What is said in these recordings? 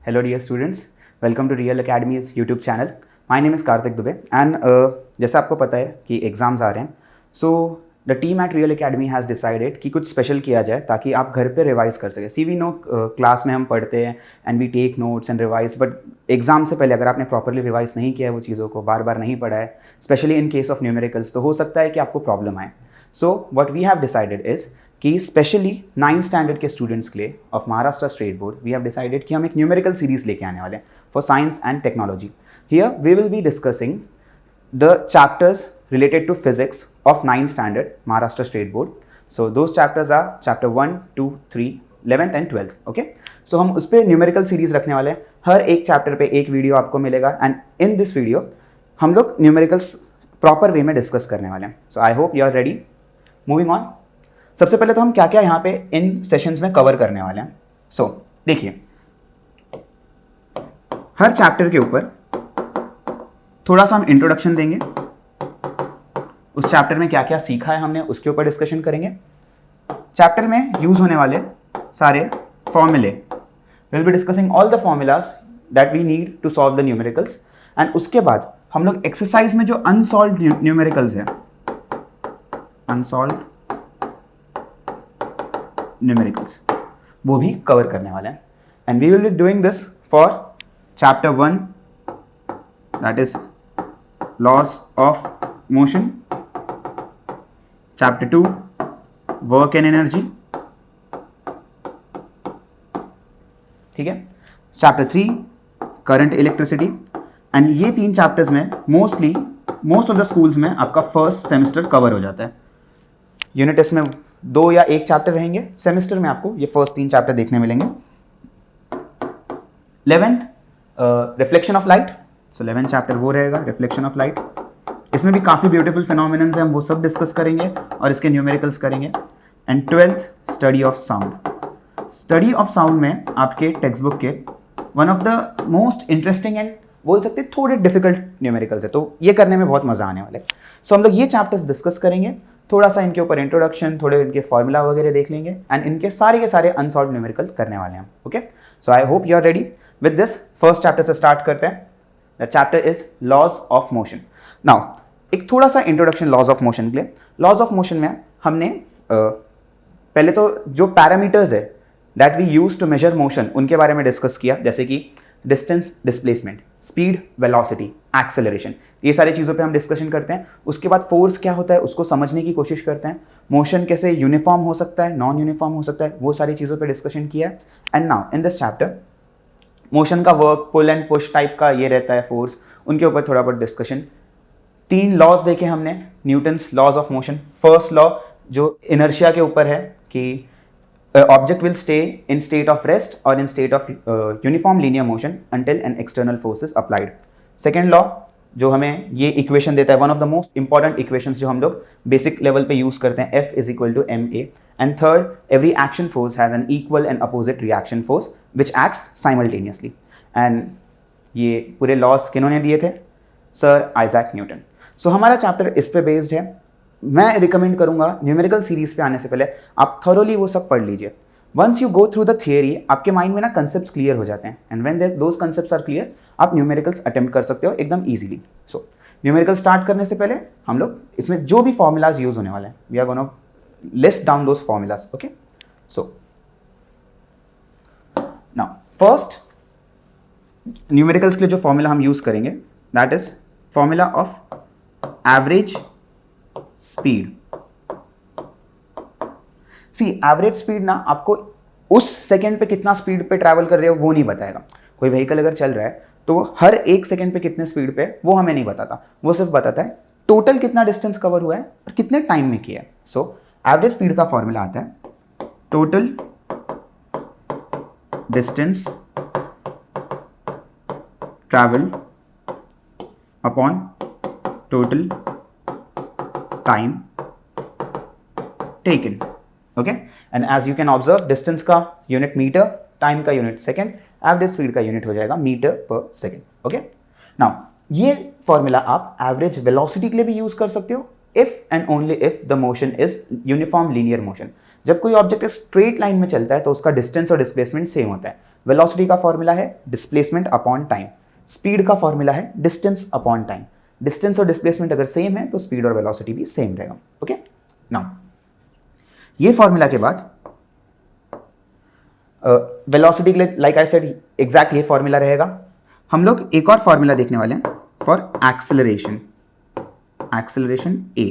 Hello dear students, welcome to Real Academy's YouTube channel. My name is Karthik Dubey and जैसा आपको पता है कि एग्ज़ाम्स आ रहे हैं, so the team at Real Academy has decided कि कुछ स्पेशल किया जाए ताकि आप घर पे रिवाइज कर सकें. सी वी नो क्लास में हम पढ़ते हैं and we take notes and revise, but exam से पहले अगर आपने प्रॉपरली रिवाइज नहीं किया है वो चीज़ों को, बार बार नहीं पढ़ा है, specially in case of numericals, तो हो सकता है कि आपको प्रॉब्लम आए. So what we have decided is कि स्पेशली 9th स्टैंडर्ड के स्टूडेंट्स के लिए of Maharashtra state board we have decided कि हम एक न्यूमेरिकल सीरीज लेके आने वाले हैं for science and technology. Here we will be discussing the chapters related to physics of 9th standard Maharashtra State Board. So those chapters are chapter 1, 2, 3, 11th and 12th. Okay, so हम उस पर numerical series रखने वाले हैं. हर एक chapter पे एक video आपको मिलेगा एंड इन दिस वीडियो हम लोग न्यूमेरिकल्स प्रॉपर वे में डिस्कस करने वाले हैं. So I hope you are ready. Moving on, सबसे पहले तो हम क्या क्या यहाँ पे इन सेशंस में कवर करने वाले हैं. सो देखिए, हर चैप्टर के ऊपर थोड़ा सा हम इंट्रोडक्शन देंगे, उस चैप्टर में क्या क्या सीखा है हमने उसके ऊपर डिस्कशन करेंगे. चैप्टर में यूज होने वाले सारे फॉर्मूले, will be discussing all the formulas that we need to solve the numericals. And उसके बाद हम लोग एक्सरसाइज में जो अनसॉल्व्ड न्यूमेरिकल्स हैं, अनसॉल्व्ड न्यूमेरिकल्स, वो भी कवर करने वाले हैं. And we will be doing this for chapter 1, that is laws of motion, chapter 2 work and energy, ठीक है, chapter 3 current electricity. एंड ये तीन चैप्टर्स में मोस्ट ऑफ द स्कूल्स में आपका फर्स्ट सेमेस्टर कवर हो जाता है. यूनिट टेस्ट में 2 या 1 चैप्टर रहेंगे, सेमेस्टर में आपको ये फर्स्ट 3 चैप्टर देखने मिलेंगे. 11th reflection of light, so 11th chapter वो रहेगा, रिफ्लेक्शन ऑफ लाइट. इसमें भी काफ़ी ब्यूटीफुल फिनोमिनन्स हैं, हम वो सब डिस्कस करेंगे और इसके न्यूमेरिकल्स करेंगे. And 12th study of sound. Study of sound में आपके टेक्स्ट बुक के one of the most interesting and बोल सकते हैं थोड़े डिफिकल्ट न्यूमेरिकल्स है, तो ये करने में बहुत मज़ा आने वाले. सो हम लोग ये चैप्टर्स डिस्कस करेंगे, थोड़ा सा इनके ऊपर इंट्रोडक्शन, थोड़े इनके फॉर्मूला वगैरह देख लेंगे एंड इनके सारे के सारे अनसॉल्व न्यूमेरिकल करने वाले हैं. Okay, so I hope you are ready. With this first chapter से स्टार्ट करते हैं. The chapter is laws of motion. Now एक थोड़ा सा इंट्रोडक्शन लॉज ऑफ मोशन के लिए. लॉज ऑफ मोशन में हमने पहले तो जो पैरामीटर्स है that we use to measure motion उनके बारे में डिस्कस किया, जैसे कि distance, displacement, speed, velocity, acceleration, ये सारी चीज़ों पे हम डिस्कशन करते हैं. उसके बाद फोर्स क्या होता है उसको समझने की कोशिश करते हैं. मोशन कैसे यूनिफॉर्म हो सकता है, नॉन यूनिफॉर्म हो सकता है, वो सारी चीज़ों पे डिस्कशन किया है. And now in this chapter motion का work, pull and push type का ये रहता है फोर्स, उनके ऊपर थोड़ा बहुत डिस्कशन. 3 लॉज देखे हमने, Newton's laws of motion. First law जो इनर्शिया के ऊपर है कि object will stay in state of rest और in state of uniform linear motion until an external force is applied. Second law जो हमें ये इक्वेशन देता है, one of the most important equations जो हम लोग बेसिक लेवल पे यूज करते हैं, F is equal to ma. And third, every action force has an equal and opposite reaction force which acts simultaneously. And ये पूरे लॉज किन्होंने दिए थे? Sir Isaac Newton. सो हमारा चैप्टर इस पे बेस्ड है. मैं रिकमेंड करूंगा न्यूमेरिकल सीरीज पे आने से पहले आप थॉरोली वो सब पढ़ लीजिए. Once you go through the theory, आपके माइंड में ना कंसेप्ट्स क्लियर हो जाते हैं and when those concepts are clear, आप न्यूमेरिकल्स अटेम्प्ट कर सकते हो एकदम ईजिली. सो न्यूमेरिकल स्टार्ट करने से पहले हम लोग इसमें जो भी फॉर्मूलाज यूज होने वाले हैं, we are gonna list down those formulas. Okay, so now first numericals के लिए जो फॉर्मूला हम यूज करेंगे that is formula of average speed. See average speed ना आपको उस सेकेंड पे कितना स्पीड पे ट्रैवल कर रहे हो वो नहीं बताएगा. कोई व्हीकल अगर चल रहा है तो हर 1 सेकेंड पे कितने स्पीड पे, वो हमें नहीं बताता. वो सिर्फ बताता है टोटल कितना डिस्टेंस कवर हुआ है और कितने टाइम में किया है. सो एवरेज स्पीड का फॉर्मूला आता है total distance travel upon total time taken. Okay, and as you can observe distance का यूनिट मीटर, टाइम का यूनिट सेकेंड, एवरेज स्पीड का यूनिट हो जाएगा मीटर पर सेकेंड. ओके, नाउ ये फॉर्मूला आप एवरेज वेलोसिटी के लिए भी यूज कर सकते हो if and only if the motion is uniform linear motion. जब कोई ऑब्जेक्ट स्ट्रेट लाइन में चलता है तो उसका डिस्टेंस और डिस्प्लेसमेंट सेम होता है। वेलोसिटी का फॉर्मूला है डिस्प्लेसमेंट अपॉन टाइम, स्पीड का फॉर्मूला है डिस्टेंस अपॉन टाइम। डिस्टेंस और डिस्प्लेसमेंट अगर सेम है तो स्पीड और वेलोसिटी भी सेम रहेगा। ओके, नाउ ये फॉर्मूला के बाद वेलोसिटी के लिए लाइक आई सेड एग्जैक्ट ये फॉर्मूला रहेगा। हम लोग एक और फॉर्मूला देखने वाले हैं फॉर एक्सेलरेशन, एक्सेलरेशन ए।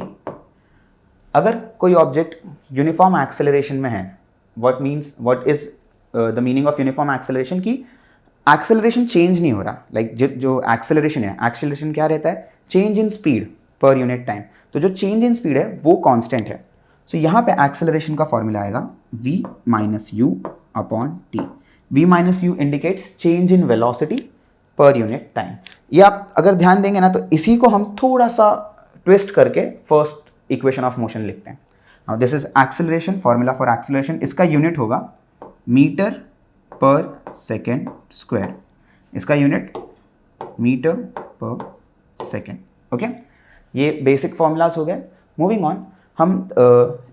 अगर कोई ऑब्जेक्ट यूनिफॉर्म एक्सेलरेशन में है, what is the meaning of uniform acceleration, की एक्सेलरेशन चेंज नहीं हो रहा। लाइक जो एक्सेलरेशन है, एक्सेलरेशन क्या रहता है, change in speed per unit time. तो जो चेंज इन स्पीड है वो कांस्टेंट है। सो यहाँ पे एक्सेलरेशन का फॉर्मूला आएगा v minus you upon T. v minus you indicates change in velocity per unit time. ये आप अगर ध्यान देंगे ना तो इसी को हम थोड़ा सा ट्विस्ट करके फर्स्ट इक्वेशन ऑफ मोशन लिखते हैं। Now this is acceleration, formula for acceleration, इसका यूनिट होगा मीटर पर सेकेंड स्क्वायर। इसका यूनिट मीटर पर सेकेंड। ओके, ये बेसिक फॉर्मूलाज हो गए। मूविंग ऑन, हम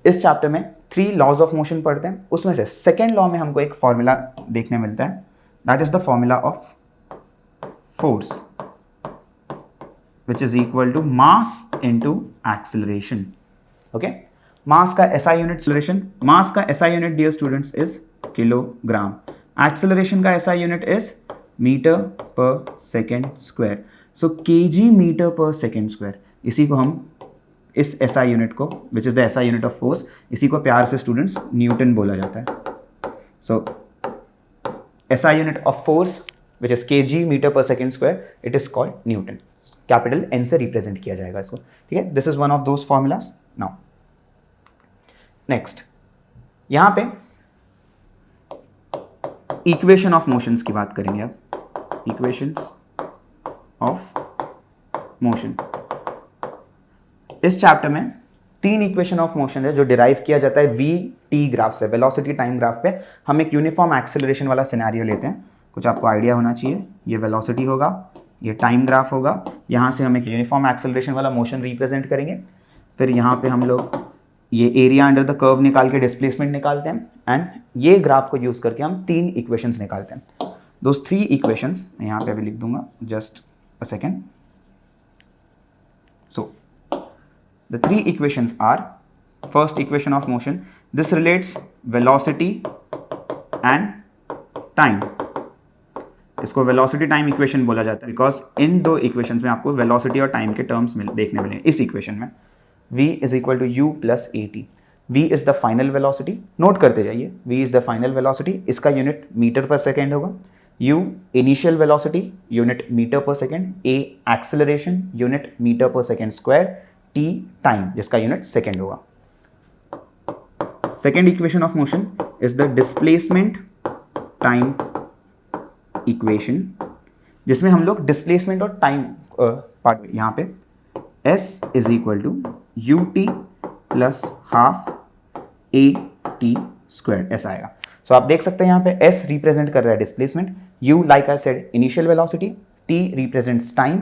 इस चैप्टर में 3 लॉज ऑफ मोशन पढ़ते हैं। उसमें से सेकेंड लॉ में हमको एक फॉर्मूला देखने मिलता है, that is the formula of force which is equal to mass into acceleration. Okay, mass का एसआई यूनिट, एक्सेलरेशन मास का SI unit dear students is kilogram, acceleration का एसआई यूनिट इज मीटर पर second square. So KG metre पर second square, इसी को हम इस SI unit को which is the SI unit of force, इसी को प्यार से स्टूडेंट्स न्यूटन बोला जाता है। सो SI unit of force which is KG metre पर second square, it is called newton. Capital N से रिप्रेजेंट किया जाएगा इसको, ठीक है। This is one of those formulas. Now next, यहां पे इक्वेशन ऑफ मोशंस की बात करेंगे अब। इक्वेशंस ऑफ मोशन, इस चैप्टर में 3 इक्वेशन ऑफ मोशन है जो डिराइव किया जाता है वी टी ग्राफ से, वेलोसिटी टाइम ग्राफ पे। हम एक यूनिफॉर्म एक्सेलरेशन वाला सिनेरियो लेते हैं, कुछ आपको आइडिया होना चाहिए। ये वेलोसिटी होगा, ये टाइम ग्राफ होगा, यहाँ से हम एक यूनिफॉर्म एक्सेलरेशन वाला मोशन रिप्रेजेंट करेंगे। फिर यहाँ पे हम लोग ये एरिया अंडर द कर्व निकाल के डिस्प्लेसमेंट निकालते हैं, एंड ये ग्राफ को यूज़ करके हम 3 इक्वेशंस निकालते हैं। दोज 3 इक्वेशंस मैं यहाँ पे अभी लिख दूंगा, just a second. So the 3 equations are, first equation of motion, this relates velocity and time। इसको velocity time equation बोला जाता है बिकॉज इन 2 equations में आपको velocity और time के terms देखने मिलेंगे। इस equation में v is equal to u plus at, v is the final velocity, note करते जाइए, v is the final velocity, इसका यूनिट मीटर पर सेकेंड होगा, u initial velocity unit metre पर second, a acceleration unit metre पर second square, t time जिसका unit second होगा। Second equation of motion is the displacement time equation, जिसमें हम लोग डिस्प्लेसमेंट और टाइम पार्ट यहाँ पे s is equal to u t plus half a t square ऐसा आएगा। सो आप देख सकते हैं यहाँ पे s रिप्रेजेंट कर रहा है displacement, u like I said initial velocity, t represents time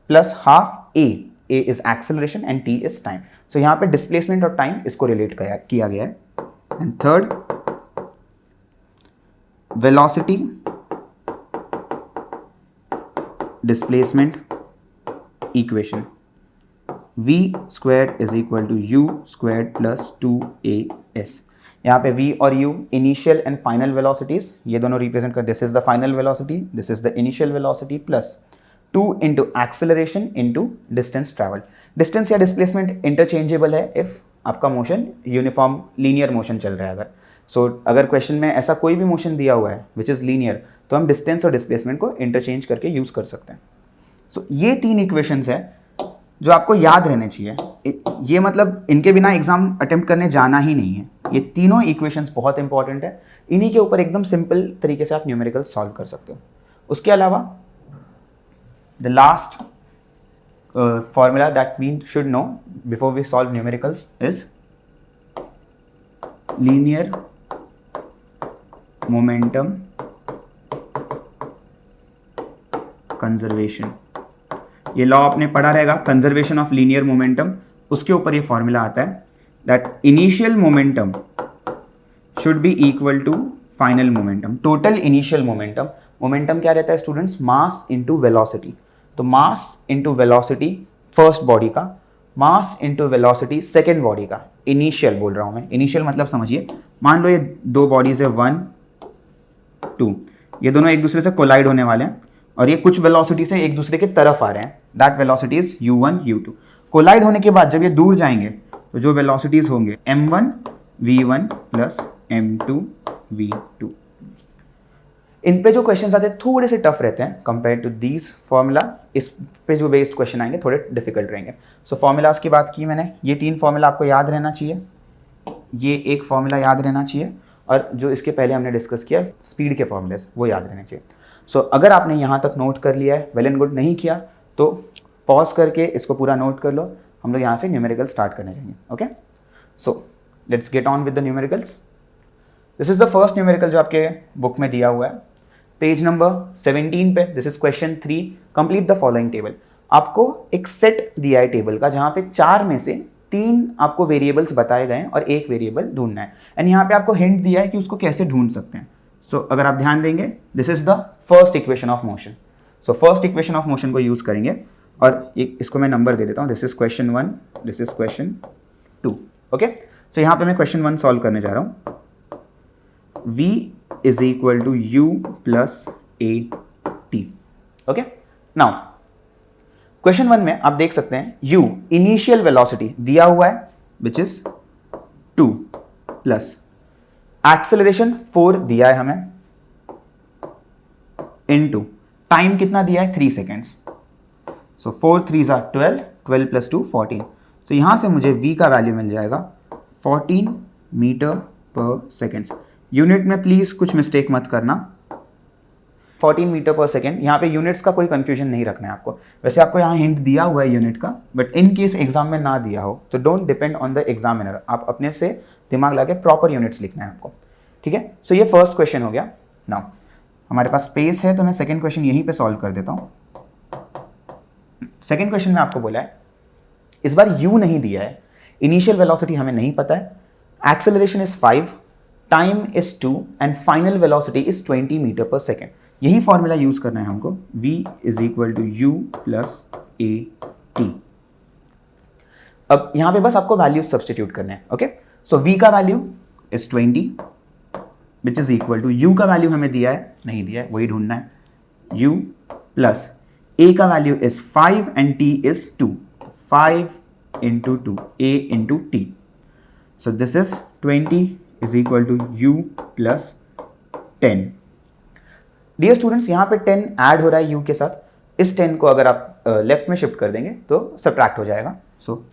plus half a is acceleration and t is time। so यहाँ पे displacement और time इसको relate किया गया है। and third, velocity displacement equation, v squared is equal to u squared plus 2as। यहाँ पे v और u initial and final velocities, ये दोनों represent कर, this is the final velocity, this is the initial velocity plus 2 into acceleration into distance traveled। Distance या displacement interchangeable है if आपका motion uniform linear motion चल रहा है अगर। सो अगर क्वेश्चन में ऐसा कोई भी मोशन दिया हुआ है विच इज़ लीनियर, तो हम डिस्टेंस और डिस्प्लेसमेंट को इंटरचेंज करके यूज़ कर सकते हैं। सो ये 3 इक्वेशंस है जो आपको याद रहने चाहिए। ये मतलब इनके बिना एग्जाम अटेम्प्ट करने जाना ही नहीं है। ये तीनों इक्वेशंस बहुत इंपॉर्टेंट है, इन्हीं के ऊपर एकदम सिंपल तरीके से आप न्यूमेरिकल सॉल्व कर सकते हो। उसके अलावा the last formula that we should know before we solve numericals is linear momentum conservation। ये लॉ आपने पढ़ा रहेगा, कंजर्वेशन ऑफ लीनियर मोमेंटम। उसके ऊपर ये फॉर्मूला आता है that initial momentum should be equal to final momentum, total initial momentum. Momentum क्या रहता है स्टूडेंट्स? Mass into velocity. तो mass into velocity first body का, mass into velocity second body का। इनिशियल बोल रहा हूं मैं, इनिशियल मतलब समझिए, मान लो ये दो बॉडीज है 1 2, ये दोनों एक दूसरे से कोलाइड होने वाले हैं और ये कुछ वेलोसिटी से एक दूसरे की तरफ आ रहे हैं, that velocity is u1 u2। Collide होने के बाद जब ये दूर जाएंगे तो जो वेलोसिटीज होंगे m1 v1 plus m2 v2। इन पे जो क्वेश्चंस आते हैं थोड़े से टफ रहते हैं कंपेयर टू दीज फॉर्मूला। इस पे जो बेस्ड क्वेश्चन आएंगे थोड़े डिफिकल्ट रहेंगे। सो फॉर्मूलाज की बात की मैंने, ये 3 फॉर्मूला आपको याद रहना चाहिए, ये एक फॉर्मूला याद रहना चाहिए, और जो इसके पहले हमने डिस्कस किया स्पीड के फॉर्मूलेस वो याद रहने चाहिए। सो अगर आपने यहाँ तक नोट कर लिया है, वेल एंड गुड। नहीं किया तो पॉज करके इसको पूरा नोट कर लो, हम लोग यहाँ से न्यूमेरिकल स्टार्ट करने जाएंगे। Okay, so let's get on with the numericals. This is the first numerical जो आपके बुक में दिया हुआ है, पेज नंबर 17 पे। This is question 3, complete the following table. आपको एक सेट दिया है टेबल का, जहाँ पे 4 में से 3 आपको वेरिएबल्स बताए गए हैं और एक वेरिएबल ढूंढना है, एंड यहाँ पे आपको हिंट दिया है कि उसको कैसे ढूंढ सकते हैं। सो अगर आप ध्यान देंगे, this is the first equation of motion. So first equation of motion को यूज करेंगे, और इसको मैं नंबर दे देता हूँ। This is question 1, this is question 2। Okay, so यहाँ पे मैं क्वेश्चन 1 सॉल्व करने जा रहा हूँ। v is equal to u plus at। Okay, now question 1 में आप देख सकते हैं u इनिशियल वेलोसिटी दिया हुआ है विच इज 2 प्लस एक्सेलरेशन 4 दिया है हमें, इनटू टाइम कितना दिया है 3 seconds. So 4 3s are 12, 12 plus 2 14। सो यहां से मुझे v का वैल्यू मिल जाएगा 14 मीटर पर सेकेंड। यूनिट में प्लीज कुछ मिस्टेक मत करना, 14 मीटर पर सेकेंड। यहाँ पे यूनिट्स का कोई कंफ्यूजन नहीं रखना है आपको। वैसे आपको यहाँ हिंट दिया हुआ है यूनिट का, बट इन केस एग्जाम में ना दिया हो तो don't depend on the examiner, आप अपने से दिमाग लगा के प्रॉपर यूनिट्स लिखना है आपको। ठीक है, सो ये फर्स्ट क्वेश्चन हो गया। नाउ हमारे पास स्पेस है तो मैं सेकेंड क्वेश्चन यहीं पर सॉल्व कर देता हूँ। सेकेंड क्वेश्चन में आपको बोला है, इस बार u नहीं दिया है, इनिशियल वेलोसिटी हमें नहीं पता है, acceleration is 5, time is 2 and final velocity is 20 meter पर सेकेंड। यही फॉर्मूला यूज करना है हमको, v is equal to u plus at। अब यहां पे बस आपको वैल्यूज सब्सटीट्यूट करने हैं। ओके, सो v का value is 20 which is equal to, u का वैल्यू हमें दिया है नहीं दिया है, वही ढूंढना है, u प्लस a का value is 5 and t is 2, 5 into 2, a into t। so this is 20 is equal to u plus 10। Dear students, यहाँ पे 10 ऐड हो रहा है u के साथ, इस 10 को अगर आप लेफ्ट में शिफ्ट कर देंगे तो सब्ट्रैक्ट हो जाएगा। So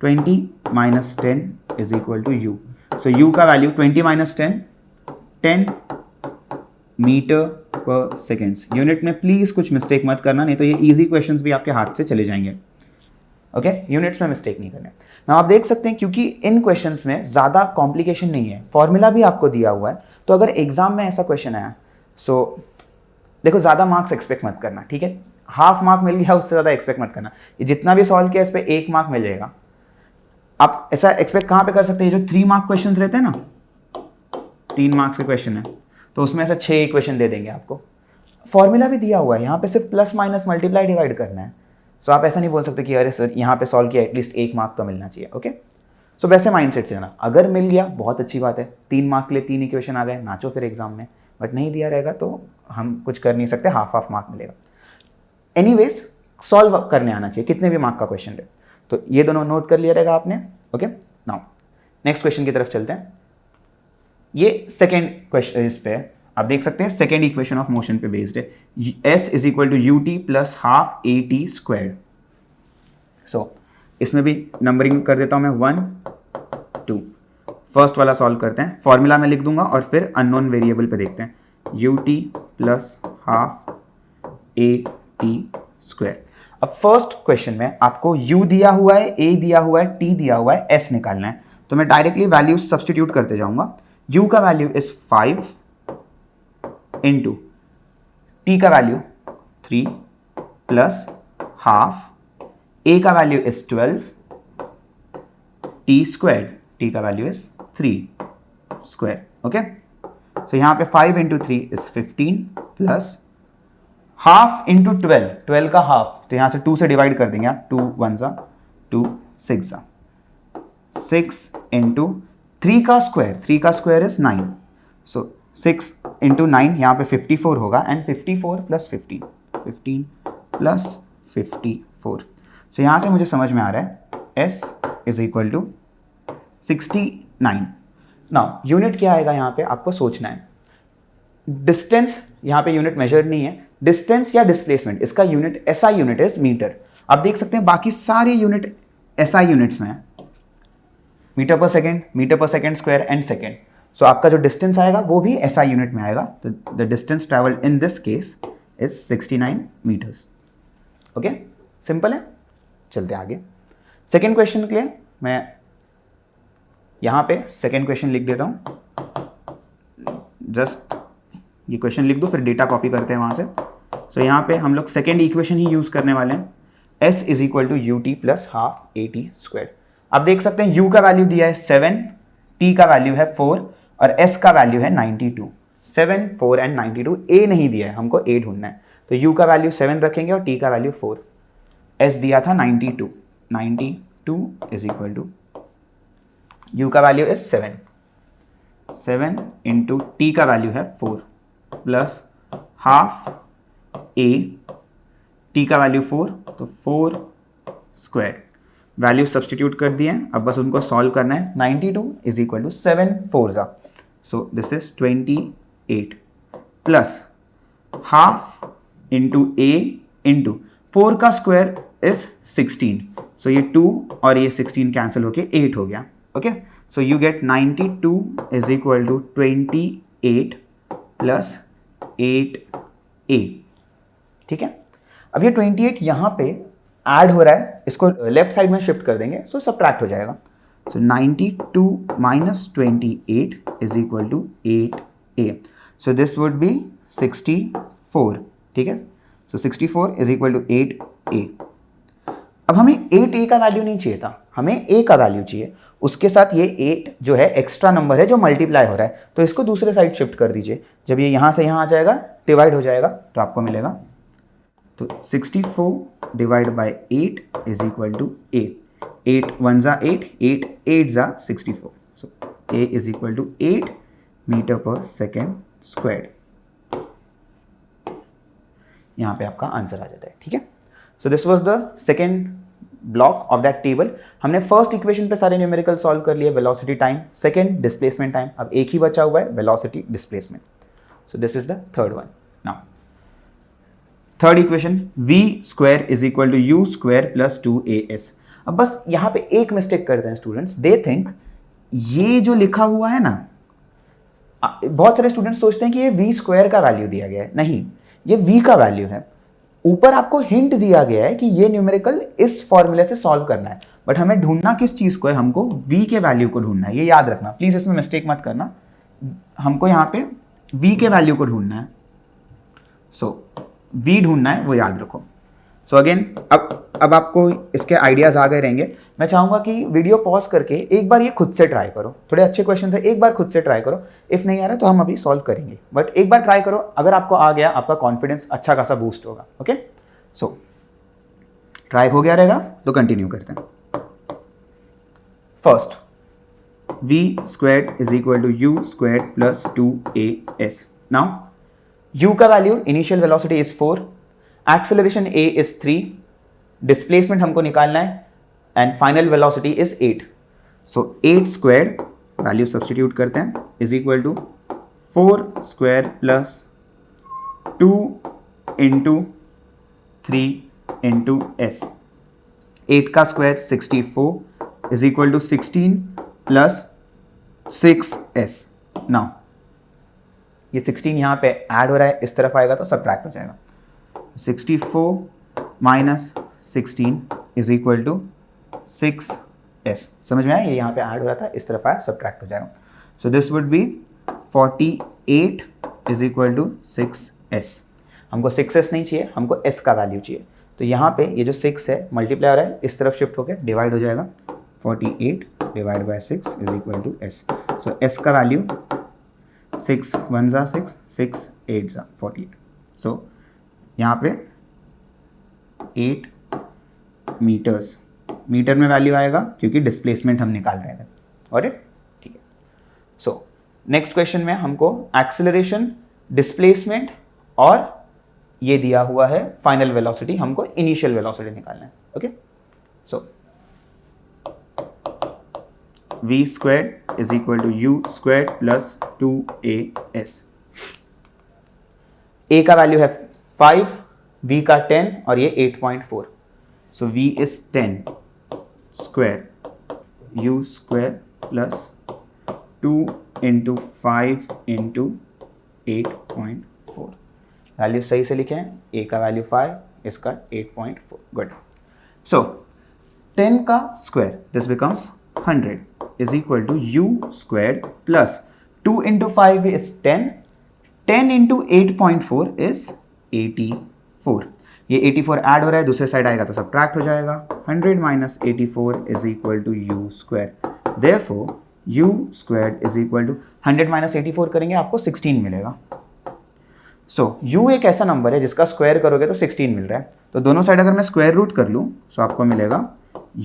20 minus 10 is equal to u। So u का वैल्यू 20 माइनस 10, 10 मीटर पर सेकेंड्स। यूनिट में प्लीज कुछ मिस्टेक मत करना, नहीं तो ये इजी क्वेश्चंस भी आपके हाथ से चले जाएंगे। ओके, यूनिट्स में मिस्टेक नहीं करने। ना आप देख सकते हैं क्योंकि इन क्वेश्चंस में ज़्यादा कॉम्प्लिकेशन नहीं है, फॉर्मूला भी आपको दिया हुआ है, तो अगर एग्जाम में ऐसा क्वेश्चन आया सो देखो ज़्यादा मार्क्स एक्सपेक्ट मत करना। ठीक है, हाफ मार्क मिल गया उससे ज़्यादा एक्सपेक्ट मत करना। ये जितना भी सॉल्व किया इस पर 1 मार्क मिलेगा। आप ऐसा एक्सपेक्ट कहाँ पे कर सकते हैं, जो 3 मार्क क्वेश्चन रहते हैं ना, 3 मार्क्स के क्वेश्चन है तो उसमें ऐसा 6 इक्वेशन दे देंगे आपको। फॉर्मूला भी दिया हुआ है, यहाँ पे सिर्फ प्लस माइनस मल्टीप्लाई डिवाइड करना है। सो आप ऐसा नहीं बोल सकते कि अरे सर यहाँ पे सॉल्व किया एटलीस्ट 1 मार्क तो मिलना चाहिए। ओके, सो वैसे माइंडसेट से जाना, अगर मिल गया बहुत अच्छी बात है, 3 मार्क के लिए 3 इक्वेशन आ गए, नाचो फिर एग्जाम में। बट नहीं दिया रहेगा तो हम कुछ कर नहीं सकते, हाफ मार्क मिलेगा। एनीवेज सॉल्व करने आना चाहिए कितने भी मार्क का क्वेश्चन रहे। तो ये दोनों नोट कर लिया रहेगा आपने। ओके, नाउ नेक्स्ट क्वेश्चन की तरफ चलते हैं। ये सेकेंड क्वेश्चन, इस पे आप देख सकते हैं सेकेंड इक्वेशन ऑफ मोशन पे बेस्ड है, s is equal to u t plus half a t square. So इसमें भी नंबरिंग कर देता हूं मैं 1 2। फर्स्ट वाला सॉल्व करते हैं, फॉर्मूला में लिख दूंगा और फिर अननोन वेरिएबल पे देखते हैं, you t plus half a t square. अब फर्स्ट क्वेश्चन में आपको u दिया हुआ है, a दिया हुआ है, t दिया हुआ है, s निकालना है। तो मैं डायरेक्टली वैल्यूज सब्सटीट्यूट करते जाऊंगा। u का वैल्यू इज 5 इंटू t का वैल्यू 3 प्लस हाफ, a का value is 12 T square, T का value is 3 square. Okay, so यहाँ पे 5 into 3 is 15 plus half into 12, 12 का हाफ, तो यहाँ से 2 से डिवाइड कर देंगे आप, 2 1 सा 2 6 सा 6 इंटू 3 का स्क्वायर, 3 का स्क्वायर इज 9, सो 6 इंटू 9 यहाँ पे 54 होगा एंड 54 प्लस 15, 15 प्लस 54. सो यहाँ से मुझे समझ में आ रहा है S is equal to 69. Now unit क्या आएगा यहाँ पे आपको सोचना है. डिस्टेंस यहाँ पे यूनिट मेजर नहीं है, डिस्टेंस या डिस्प्लेसमेंट, इसका unit SI unit is meter. आप देख सकते हैं बाकी सारे यूनिट SI यूनिट्स में है, मीटर पर सेकेंड स्क्वायर एंड सेकेंड. सो आपका जो डिस्टेंस आएगा वो भी SI यूनिट में आएगा. तो the distance travelled in this case is 69 meters. Okay, simple है. चलते आगे. सेकेंड क्वेश्चन के लिए मैं यहाँ पे सेकेंड क्वेश्चन लिख देता हूँ. जस्ट ये क्वेश्चन लिख दो, फिर डेटा कॉपी करते हैं वहाँ से. सो यहाँ पे हम लोग सेकेंड इक्वेशन ही यूज़ करने वाले हैं. S is equal to u t plus half AT square. आप देख सकते हैं U का वैल्यू दिया है 7, T का वैल्यू है 4 और S का वैल्यू है 92. 7, 4 एंड 92. A नहीं दिया है, हमको A ढूंढना है. तो U का वैल्यू 7 रखेंगे और T का वैल्यू 4. S दिया था 92. 92 इज इक्वल टू U का वैल्यू इज 7. 7 इंटू T का वैल्यू है 4 प्लस हाफ A, T का वैल्यू 4, तो 4 स्क्वायर. वैल्यू सब्सटीट्यूट कर दिए हैं, अब बस उनको सॉल्व करना है. 92 इज इक्वल टू 7 4 ज़ा, so this is 28 plus half into A into 4 का स्क्वायर इज 16. सो ये 2 और ये 16 कैंसिल होके 8 हो गया. Okay, so you get 92 is equal to 28 plus 8A. ठीक है, अब ये 28 यहाँ पे ऐड हो रहा है, इसको लेफ्ट साइड में शिफ्ट कर देंगे, सो सब्ट्रैक्ट हो जाएगा. So 92 minus 28 is equal to 8A. So this would be 64. ठीक है, सो 64 इज इक्वल टू 8A. अब हमें 8A का वैल्यू नहीं चाहिए था, हमें A का वैल्यू चाहिए. उसके साथ ये 8 जो है एक्स्ट्रा नंबर है जो मल्टीप्लाई हो रहा है, तो इसको दूसरे साइड शिफ्ट कर दीजिए. जब ये यहाँ से यहाँ आ जाएगा, डिवाइड हो जाएगा, तो आपको मिलेगा, तो 64 divide by 8 is equal to 8. 8 1 ज़ा 8, 8 8 ज़ा 64. So A is equal to 8 meter पर सेकेंड स्क्वायर. यहाँ पे आपका आंसर आ जाता है. ठीक है, so this was the second block of that table. हमने फर्स्ट इक्वेशन पे सारे न्यूमेरिकल सॉल्व कर लिए, velocity time, second displacement time. अब एक ही बचा हुआ है, velocity displacement. So this is the third one. Now third equation, v square is equal to u square plus 2as. अब बस यहाँ पे एक मिस्टेक करते हैं स्टूडेंट्स, दे थिंक ये जो लिखा हुआ है ना, बहुत सारे स्टूडेंट्स सोचते हैं कि ये v स्क्वायर का वैल्यू दिया गया है. नहीं, ये v का वैल्यू है. ऊपर आपको हिंट दिया गया है कि ये न्यूमेरिकल इस फॉर्मूले से सॉल्व करना है, बट हमें ढूंढना किस चीज को है, हमको v के वैल्यू को ढूंढना है. ये याद रखना प्लीज, इसमें मिस्टेक मत करना. हमको यहाँ पे v के वैल्यू को ढूंढना है. सो v ढूंढना है, वो याद रखो. सो अगेन अब आपको इसके आइडियाज आ गए रहेंगे. मैं चाहूंगा कि वीडियो पॉज करके एक बार ये खुद से ट्राई करो. थोड़े अच्छे क्वेश्चन है, एक बार खुद से ट्राई करो. इफ नहीं आ रहा तो हम अभी सॉल्व करेंगे, बट एक बार ट्राई करो. अगर आपको आ गया, आपका कॉन्फिडेंस अच्छा खासा बूस्ट होगा. ओके, सो ट्राई हो गया रहेगा तो कंटिन्यू करते हैं. First, v square is equal to u square plus 2as. Now u का value, initial velocity is 4, acceleration a is 3, displacement हमको निकालना है and final velocity is 8. So 8 square value substitute करते हैं is equal to 4 square plus 2 into 3 into s. 8 का square 64 is equal to 16 plus 6s. Now ये 16 यहाँ पे add हो रहा है, इस तरफ आएगा तो सब्ट्रैक्ट हो जाएगा. 64 minus 16 is equal to 6s. समझ में आया, ये यहाँ पे ऐड हो रहा था, इस तरफ आया, सब्ट्रैक्ट हो जाएगा. So this would be 48 is equal to 6s. हमको 6s नहीं चाहिए, हमको s का वैल्यू चाहिए. तो यहाँ पे ये जो 6 है मल्टीप्लाई हो रहा है, इस तरफ शिफ्ट होकर डिवाइड हो जाएगा. 48 divide by 6 is equal to s. So s का वैल्यू 6 1 जा 6, 6 8 जा 48. सो यहाँ पे 8 मीटर्स, मीटर में वैल्यू आएगा क्योंकि डिस्प्लेसमेंट हम निकाल रहे थे. और ठीक है. सो नेक्स्ट क्वेश्चन में हमको एक्सेलरेशन, डिस्प्लेसमेंट और ये दिया हुआ है फाइनल वेलोसिटी, हमको इनिशियल वेलोसिटी निकालना है. Okay. So v square is equal to u square plus 2as. a का वैल्यू है 5, v का 10 और ये 8.4. So v is 10 square u square plus 2 into 5 into 8.4. Value सही से लिखे हैं. a का वैल्यू 5, इसका 8.4. गुड. सो 10 का square, this becomes 100 is equal to u square plus 2 into 5 is 10, 10 into 8.4 is 84. ये 84 ऐड हो रहा है, दूसरे साइड आएगा तो सबट्रैक्ट हो जाएगा. 100 minus 84 is equal to u square. Therefore u square is equal to 100 minus 84 करेंगे आपको 16 मिलेगा. सो u एक ऐसा नंबर है जिसका स्क्वायर करोगे तो 16 मिल रहा है. तो दोनों साइड अगर मैं स्क्वायर रूट कर लूँ तो आपको मिलेगा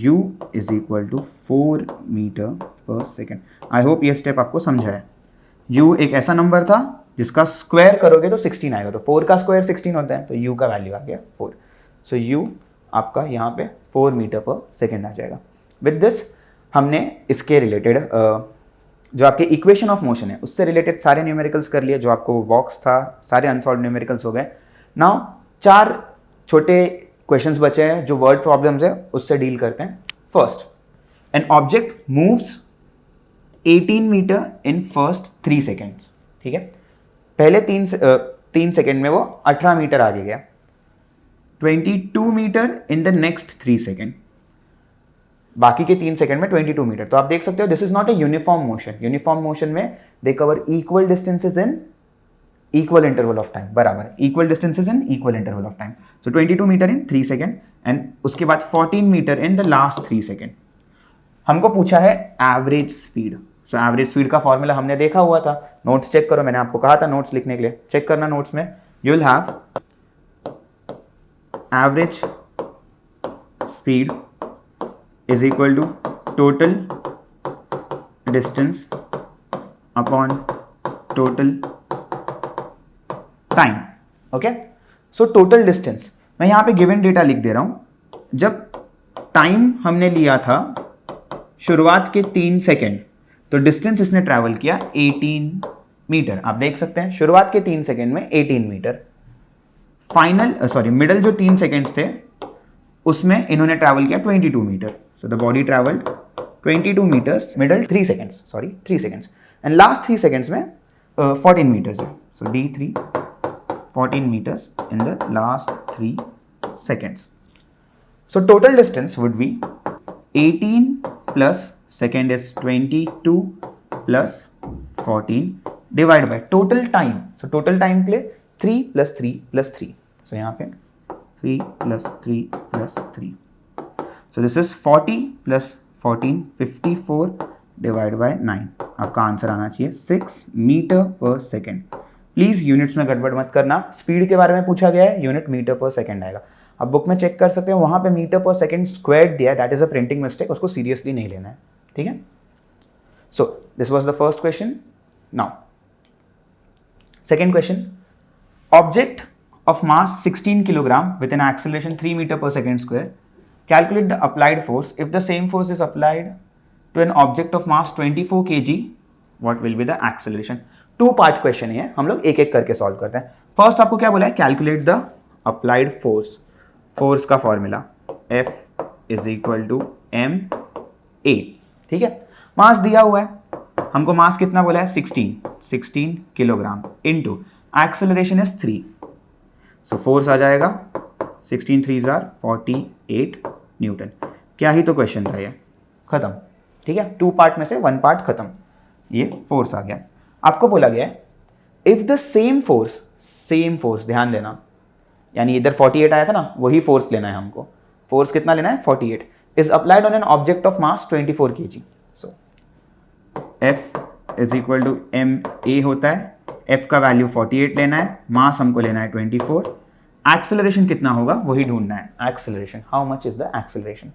u is equal to 4 meter पर सेकेंड. आई होप ये स्टेप आपको समझा है. u एक ऐसा नंबर था जिसका स्क्वायर करोगे तो 16 आएगा. तो 4 का स्क्वायर 16 होता है, तो u का वैल्यू आ गया 4. सो u आपका यहाँ पे 4 मीटर पर सेकेंड आ जाएगा. विद दिस हमने इसके रिलेटेड जो आपके इक्वेशन ऑफ मोशन है उससे रिलेटेड सारे न्यूमेरिकल्स कर लिए. जो आपको बॉक्स था, सारे अनसॉल्व न्यूमेरिकल्स हो गए. नाउ 4 छोटे क्वेश्चंस बचे हैं जो वर्ड प्रॉब्लम्स है, उससे डील करते हैं. First, an object moves 18 meter in first 3 seconds. ठीक है. पहले 3 सेकेंड में वो 18 मीटर आगे गया. 22 metre in the next 3 second. बाकी के 3 सेकेंड में 22 मीटर. तो आप देख सकते हो this is not a uniform motion. Uniform motion में they cover equal distances in equal interval of time. बराबर, equal distances in equal interval of time. So 22 metre in 3 second and उसके बाद 14 metre in the last 3 second. हमको पूछा है average speed. So average speed का formula हमने देखा हुआ था. नोट्स चेक करो, मैंने आपको कहा था नोट्स लिखने के लिए. चेक करना नोट्स में. You will have average speed is equal to total distance upon total time. Okay. So total distance मैं यहाँ पे गिवन डेटा लिख दे रहा हूँ. जब टाइम हमने लिया था शुरुआत के 3 सेकेंड, तो डिस्टेंस इसने ट्रैवल किया 18 मीटर. आप देख सकते हैं शुरुआत के 3 सेकेंड में 18 मीटर. फाइनल मिडल जो 3 सेकेंड्स थे उसमें इन्होंने ट्रैवल किया 22 metre. So the body traveled 22 meters, middle 3 seconds, and last 3 seconds में 14 meters है. So D3 14 meters in the last 3 seconds. So total distance would be 18 plus second is 22 plus 14 divided by total time. So total time के लिए 3 plus 3 plus 3. So यहाँ पे 3 plus 3 plus 3. So this is 40 plus 14, 54 divided by 9. आपका answer आना चाहिए 6 metre पर second. Please units में गड़बड़ मत करना. स्पीड के बारे में पूछा गया है, यूनिट मीटर पर सेकेंड आएगा. अब बुक में चेक कर सकते हैं, वहाँ पे मीटर पर सेकेंड स्क्वायर दिया है. That is a printing mistake, उसको सीरियसली नहीं लेना है. ठीक है. So this was the first question. Now second question. Object of mass 16 kilogram with an acceleration 3 metre पर second square. Calculate the applied force. If the same force is applied to an object of mass 24 kg, what will be the acceleration? 2 part question है, हम लोग एक एक करके solve करते हैं. First आपको क्या बोला है? Calculate the applied force. Force का formula F is equal to M A. ठीक है. मास दिया हुआ है, हमको मास कितना बोला है? 16 kilogram into acceleration is 3. So force आ जाएगा 16 3s are 48 न्यूटन. क्या ही तो क्वेश्चन था ये. खत्म. ठीक है. 2 पार्ट में से 1 पार्ट खत्म. ये फोर्स आ गया. आपको बोला गया है इफ द सेम फोर्स ध्यान देना, यानी इधर 48 आया था ना, वही फोर्स लेना है हमको. फोर्स कितना लेना है? 48 is applied on an object of mass 24 kg. So F is equal to M a होता है, F का वैल्यू 48 लेना है, मास हमको लेना है 24, एक्सेलरेशन कितना होगा वही ढूंढना है, acceleration, how much is the acceleration.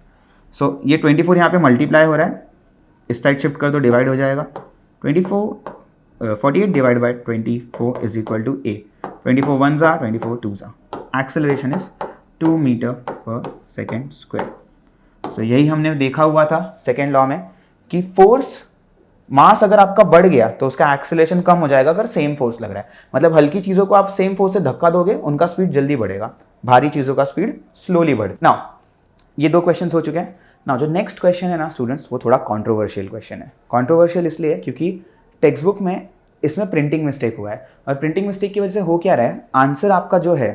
So ये 24 यहाँ पे मल्टीप्लाई हो रहा है, इस साइड शिफ्ट कर दो डिवाइड हो जाएगा, 48 divide by 24 is equal to a, 24 1s are 24 2s are, acceleration is 2 meter पर सेकेंड स्क्वायर। सो यही हमने देखा हुआ था सेकेंड लॉ में कि फोर्स, मास अगर आपका बढ़ गया तो उसका एक्सेलरेशन कम हो जाएगा अगर सेम फोर्स लग रहा है, मतलब हल्की चीज़ों को आप सेम फोर्स से धक्का दोगे उनका स्पीड जल्दी बढ़ेगा, भारी चीज़ों का स्पीड स्लोली बढ़े। नाउ ये दो क्वेश्चन हो चुके हैं। नाउ जो नेक्स्ट क्वेश्चन है ना स्टूडेंट्स, वो थोड़ा कॉन्ट्रोवर्शियल क्वेश्चन है। कॉन्ट्रोवर्शियल इसलिए क्योंकि टेक्स्ट बुक में इसमें प्रिंटिंग मिस्टेक हुआ है, और प्रिंटिंग मिस्टेक की वजह से हो क्या रहा है, आंसर आपका जो है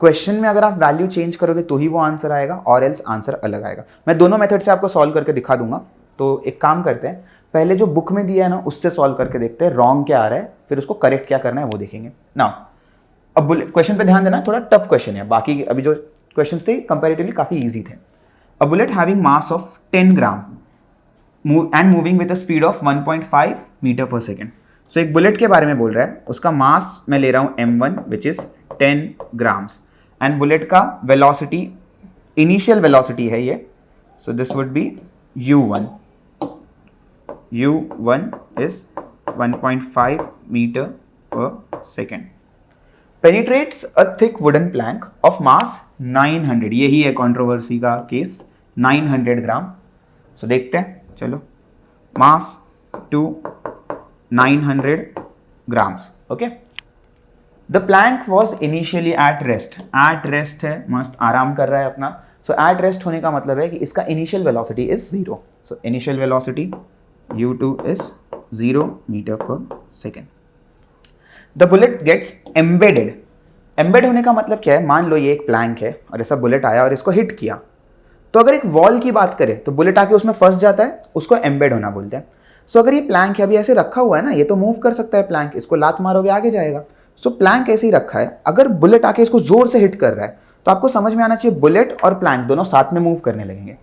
क्वेश्चन में अगर आप वैल्यू चेंज करोगे तो ही वो आंसर आएगा, और एल्स आंसर अलग आएगा। मैं दोनों मेथड से आपको सॉल्व करके दिखा दूंगा। तो एक काम करते हैं, पहले जो बुक में दिया है ना उससे सॉल्व करके देखते हैं रॉन्ग क्या आ रहा है, फिर उसको करेक्ट क्या करना है वो देखेंगे। नाउ अब क्वेश्चन पे ध्यान देना, थोड़ा टफ क्वेश्चन है, बाकी अभी जो क्वेश्चंस थे कंपैरेटिवली काफी इजी थे। A bullet having mass of 10 gram and moving with a speed of 1.5 meter पर सेकेंड। सो एक बुलेट के बारे में बोल रहा है, उसका मास मैं ले रहा हूँ m1 which is 10 grams, and bullet का वेलोसिटी, इनिशियल वेलोसिटी है ये, सो this would B u1 is 1.5 meter per second. Penetrates a thick wooden plank of mass 900, यही है कंट्रोवर्सी का केस, 900 ग्राम। सो देखते हैं, चलो mass to 900 grams, okay. The plank was initially at rest, at rest है, मस्त आराम कर रहा है अपना। सो एट रेस्ट होने का मतलब है कि इसका initial velocity is 0। So initial velocity u2 is 0 meter per second. The bullet gets embedded. Embed होने का मतलब क्या है, मान लो ये एक प्लैंक है और ऐसा बुलेट आया और इसको हिट किया, तो अगर एक वॉल की बात करें तो बुलेट आके उसमें फंस जाता है, उसको एम्बेड होना बोलते हैं। सो अगर ये प्लैंक अभी ऐसे रखा हुआ है ना, ये तो मूव कर सकता है प्लैंक, इसको लात मारोगे आगे जाएगा। सो प्लैंक ऐसे ही रखा है, अगर बुलेट आके इसको जोर से हिट कर रहा है तो आपको समझ में आना चाहिए बुलेट और प्लैंक दोनों साथ में मूव करने लगेंगे।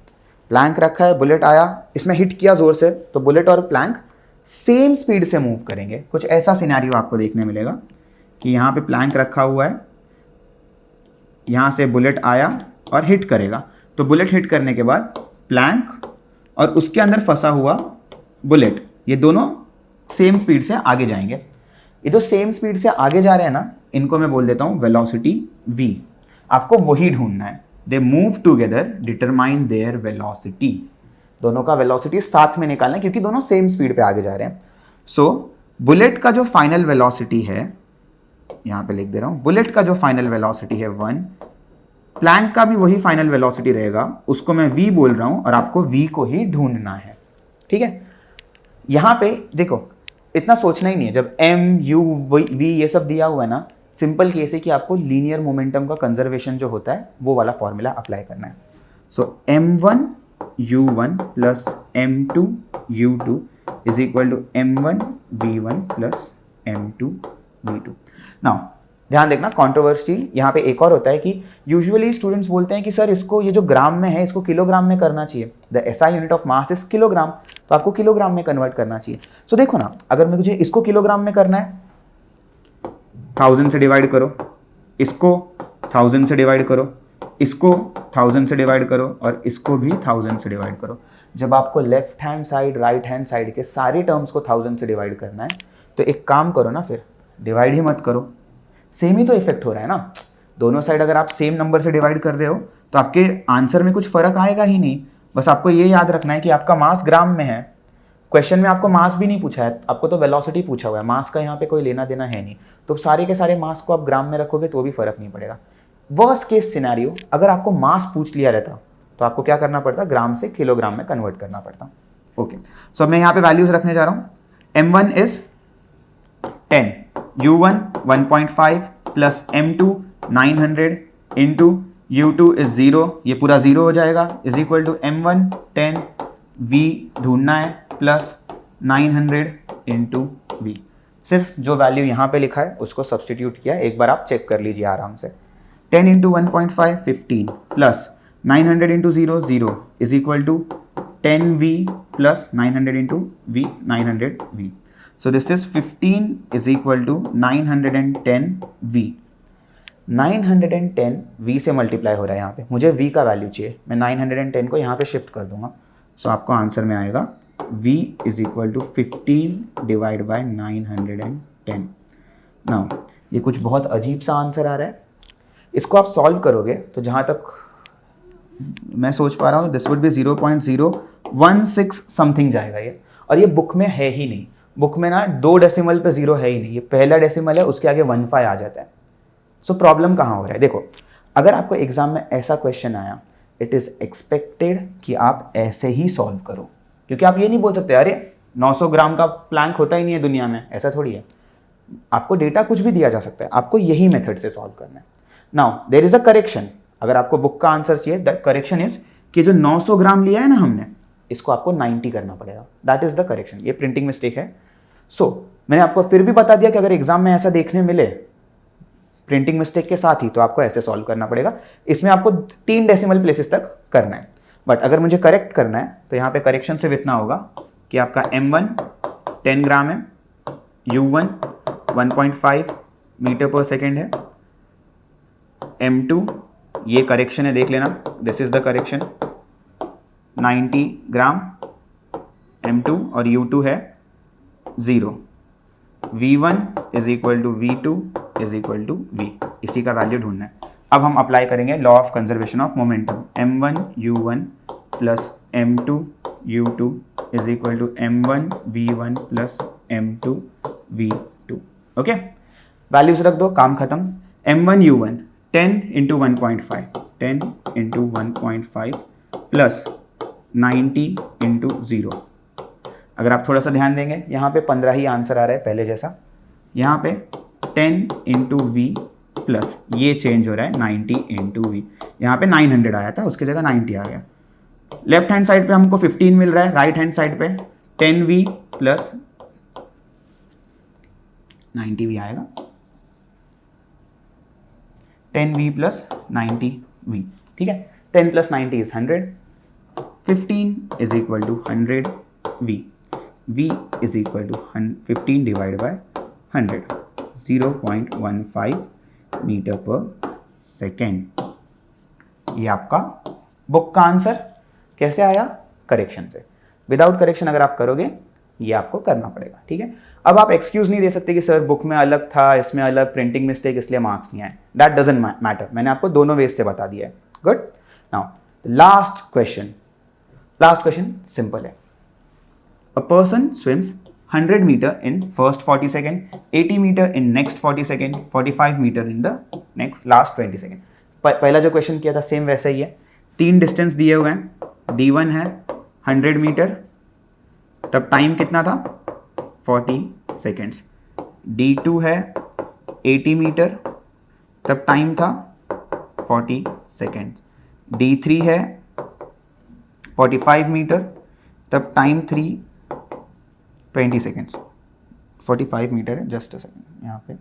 प्लैंक रखा है, बुलेट आया, इसमें हिट किया जोर से, तो बुलेट और प्लैंक सेम स्पीड से मूव करेंगे। कुछ ऐसा सिनेरियो आपको देखने मिलेगा कि यहाँ पे प्लैंक रखा हुआ है, यहाँ से बुलेट आया और हिट करेगा, तो बुलेट हिट करने के बाद प्लैंक और उसके अंदर फंसा हुआ बुलेट, ये दोनों सेम स्पीड से आगे जाएंगे। ये जो सेम स्पीड से आगे जा रहे हैं ना, इनको मैं बोल देता हूँ वेलोसिटी v। आपको वही ढूंढना है। They move together, determine their velocity. दोनों का वेलोसिटी साथ में निकालना है क्योंकि दोनों सेम स्पीड पे आगे जा रहे हैं। सो बुलेट का जो फाइनल वेलोसिटी है, यहाँ पे लिख दे रहा हूँ, बुलेट का जो फाइनल वेलोसिटी है 1, प्लैंक का भी वही फाइनल वेलोसिटी रहेगा, उसको मैं v बोल रहा हूँ और आपको v को ही ढूंढना है, ठीक है। यहाँ पे देखो इतना सोचना ही नहीं है, जब m u v ये सब दिया हुआ है ना, सिंपल केस है कि आपको लीनियर मोमेंटम का कंजर्वेशन जो होता है वो वाला फॉर्मूला अप्लाई करना है। So m1 u1 plus m2 u2 is equal to m1 v1 plus m2 v2। Now ध्यान देखना, कंट्रोवर्सी यहाँ पे एक और होता है कि यूजुअली स्टूडेंट्स बोलते हैं कि सर इसको, ये जो ग्राम में है इसको किलोग्राम में करना चाहिए, the SI unit of mass is kilogram, तो आपको किलोग्राम में कन्वर्ट करना चाहिए। सो देखो ना, अगर मुझे इसको किलोग्राम में करना है, 1000 से डिवाइड करो, इसको 1000 से डिवाइड करो, इसको 1000 से डिवाइड करो और इसको भी 1000 से डिवाइड करो। जब आपको left hand side right hand side के सारे टर्म्स को 1000 से डिवाइड करना है, तो एक काम करो ना, फिर डिवाइड ही मत करो, सेम ही तो इफेक्ट हो रहा है ना। दोनों साइड अगर आप सेम नंबर से डिवाइड कर रहे हो तो आपके आंसर में कुछ फर्क आएगा ही नहीं। बस आपको ये याद रखना है कि आपका मास ग्राम में है। क्वेश्चन में आपको मास भी नहीं पूछा है, आपको तो वेलोसिटी पूछा हुआ है, मास का यहाँ पे कोई लेना देना है नहीं, तो सारे के सारे मास को आप ग्राम में रखोगे तो भी फर्क नहीं पड़ेगा। वर्स्ट केस सिनेरियो, अगर आपको मास पूछ लिया रहता तो आपको क्या करना पड़ता, ग्राम से किलोग्राम में कन्वर्ट करना पड़ता। ओके, सो अब मैं यहाँ पे वैल्यूज रखने जा रहा हूँ। m1 is 10, u1 1.5 plus m2 900 into u2 is 0, ये पूरा 0 हो जाएगा, is equal to m1 10 v ढूंढना है प्लस 900 इंटू v। सिर्फ जो वैल्यू यहाँ पे लिखा है उसको सब्सटीट्यूट किया, एक बार आप चेक कर लीजिए आराम से। 10 into 1.5 15 plus 900 into 0 0 is equal to 10v plus 900 into v, 900v. So this is 15 is equal to 910v. 910v से मल्टीप्लाई हो रहा है यहाँ पे, मुझे v का वैल्यू चाहिए, मैं 910 को यहाँ पे शिफ्ट कर दूंगा. सो आपको आंसर में आएगा v is equal to 15 divide by 910. Now ये कुछ बहुत अजीब सा आंसर आ रहा है, इसको आप सॉल्व करोगे तो जहाँ तक मैं सोच पा रहा हूँ दिस वुड बी 0.016 समथिंग जाएगा ये, और ये बुक में है ही नहीं. बुक में ना 2 डेसिमल पे 0 है ही नहीं, ये पहला डेसिमल है, उसके आगे 15 आ जाता है. सो प्रॉब्लम कहाँ हो रहा है? देखो, अगर आपको एग्जाम में ऐसा क्वेश्चन आया, इट इज़ एक्सपेक्टेड कि आप ऐसे ही सॉल्व करो, क्योंकि आप ये नहीं बोल सकते अरे 900 ग्राम का प्लैंक होता ही नहीं है दुनिया में, ऐसा थोड़ी है. आपको डेटा कुछ भी दिया जा सकता है, आपको यही मेथड से सॉल्व करना है. Now there is a correction. अगर आपको बुक का आंसर चाहिए, दैट करेक्शन इज कि जो 900 ग्राम लिया है ना हमने, इसको आपको 90 करना पड़ेगा. That is the correction. ये प्रिंटिंग मिस्टेक है. सो मैंने आपको फिर भी बता दिया कि अगर एग्जाम में ऐसा देखने मिले प्रिंटिंग मिस्टेक के साथ ही, तो आपको ऐसे सॉल्व करना पड़ेगा. इसमें आपको 3 डेसिमल प्लेसेस तक करना है. बट अगर मुझे करेक्ट करना है तो यहाँ पे करेक्शन सिर्फ इतना होगा कि आपका m1 10 ग्राम है, u1 1.5 मीटर पर सेकेंड है, m2 ये करेक्शन है, देख लेना, this is the correction, 90 gram m2, और u2 है 0. v1 is equal to v2 is equal to v. इसी का वैल्यू ढूंढना है. अब हम अप्लाई करेंगे law of conservation of momentum. m1 u1 plus m2 u2 is equal to m1 v1 plus m2 v2. Okay, values रख दो, काम खत्म. m1 u1 10 into 1.5, 10 into 1.5 plus 90 into 0. अगर आप थोड़ा सा ध्यान देंगे, यहाँ पे 15 ही आंसर आ रहा है पहले जैसा. यहाँ पे 10 इंटू वी प्लस ये चेंज हो रहा है 90 इंटू वी. यहाँ पे 900 आया था, उसकी जगह 90 आ गया. लेफ्ट हैंड साइड पे हमको 15 मिल रहा है, राइट हैंड साइड पे 10v प्लस 90v आएगा, 10v प्लस 90v. ठीक है, 10 plus 90 is 100, 15 is equal to 100v. v is equal to 15 divide by 100, 0.15 metre पर सेकेंड. ये आपका बुक का आंसर. कैसे आया? करेक्शन से. विदाउट करेक्शन अगर आप करोगे, ये आपको करना पड़ेगा. ठीक है, अब आप एक्सक्यूज नहीं दे सकते कि सर बुक में अलग था, इसमें अलग, प्रिंटिंग मिस्टेक इसलिए मार्क्स नहीं आए. That doesn't matter. मैंने आपको दोनों वेज से बता दिया है. Good. Now last question. Last question simple है. A person swims 100 metre in first 40 second, 80 metre in next 40 second, 45 metre in the next last 20 second. पहला जो क्वेश्चन किया था सेम वैसा ही है. 3 डिस्टेंस दिए हुए हैं. d1 है 100 मीटर, तब टाइम कितना था? 40 सेकेंड्स. d2 है 80 मीटर, तब टाइम था 40 सेकेंड्स. d3 है 45 मीटर, तब टाइम 20 सेकेंड्स. 45 मीटर है, जस्ट अ सेकेंड यहाँ पे.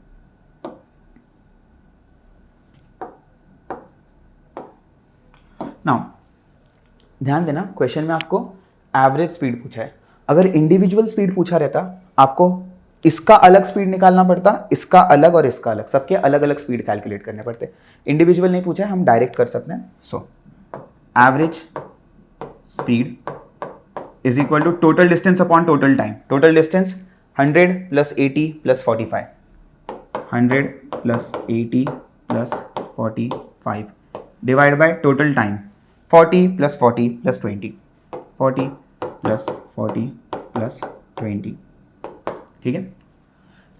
नाउ ध्यान देना, क्वेश्चन में आपको एवरेज स्पीड पूछा है. अगर इंडिविजुअल स्पीड पूछा रहता, आपको इसका अलग स्पीड निकालना पड़ता, इसका अलग और इसका अलग, सबके अलग अलग स्पीड कैलकुलेट करने पड़ते. इंडिविजुअल नहीं पूछा है, हम डायरेक्ट कर सकते हैं. So average speed is equal to total distance upon total time. Total distance 100 plus 80 plus 45, 100 plus 80 plus 45 divide by total time 40 plus 40 plus 20, 40 plus 40 plus 20. ठीक है.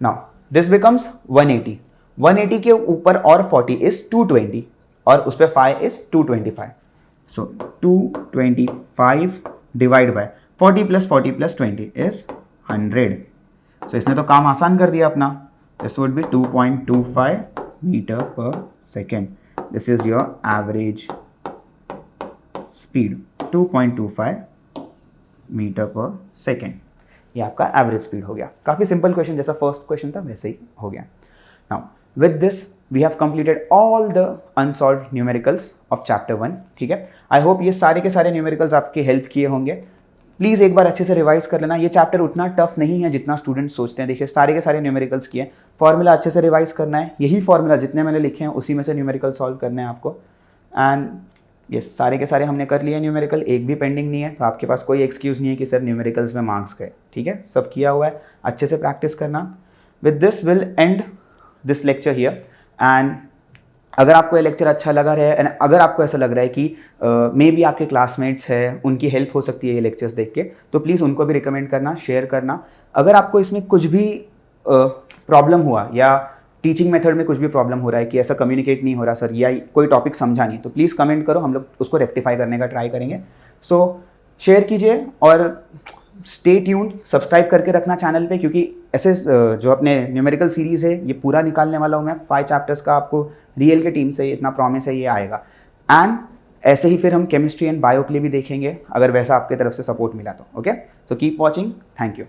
Now this becomes 180. 180 के ऊपर और 40 इज 220, और उस पर 5 is 225. So 225 divide by 40 plus 40 plus 20 is 100. So इसने तो काम आसान कर दिया अपना. दिस वुड बी 2.25 मीटर पर second. This is your average speed, 2.25 metre पर सेकेंड. ये आपका एवरेज स्पीड हो गया. काफ़ी सिंपल क्वेश्चन, जैसा फर्स्ट क्वेश्चन था वैसे ही हो गया. Now with this we have completed all the unsolved numericals of chapter 1. ठीक है, आई होप ये सारे के सारे न्यूमेरिकल्स आपके हेल्प किए होंगे. प्लीज़ एक बार अच्छे से रिवाइज कर लेना। ये चैप्टर उतना टफ नहीं है जितना स्टूडेंट सोचते हैं। देखिए सारे के सारे न्यूमेरिकल्स किए, फॉर्मूला अच्छे से रिवाइज करना है, यही फॉर्मूला जितने मैंने लिखे हैं उसी में से न्यूमेरिकल सॉल्व करने हैं आपको। एंड ये सारे के सारे हमने कर लिए न्यूमेरिकल, एक भी पेंडिंग नहीं है, तो आपके पास कोई एक्सक्यूज़ नहीं है कि सर न्यूमेरिकल्स में मार्क्स गए। ठीक है, सब किया हुआ है, अच्छे से प्रैक्टिस करना। With this will and this lecture here. And अगर आपको ये लेक्चर अच्छा लगा रहा है एंड अगर आपको ऐसा लग रहा है कि मे बी आपके क्लासमेट्स हैं, उनकी हेल्प हो सकती है ये लेक्चर्स देख के, तो प्लीज़ उनको भी रिकमेंड करना, शेयर करना। अगर आपको इसमें कुछ भी प्रॉब्लम हुआ या टीचिंग मेथड में कुछ भी प्रॉब्लम हो रहा है कि ऐसा कम्युनिकेट नहीं हो रहा सर, या कोई टॉपिक समझा नहीं, तो प्लीज़ कमेंट करो, हम लोग उसको रेक्टिफाई करने का ट्राई करेंगे। सो शेयर कीजिए और स्टे ट्यून्ड, सब्सक्राइब करके रखना चैनल पे, क्योंकि ऐसे जो अपने न्यूमेरिकल सीरीज़ है ये पूरा निकालने वाला हूँ मैं। 5 चैप्टर्स का आपको रियल के टीम से इतना प्रॉमिस है ये आएगा। एंड ऐसे ही फिर हम केमिस्ट्री एंड बायो के लिए भी देखेंगे, अगर वैसा आपके तरफ से सपोर्ट मिला तो। Okay, so keep watching, thank you.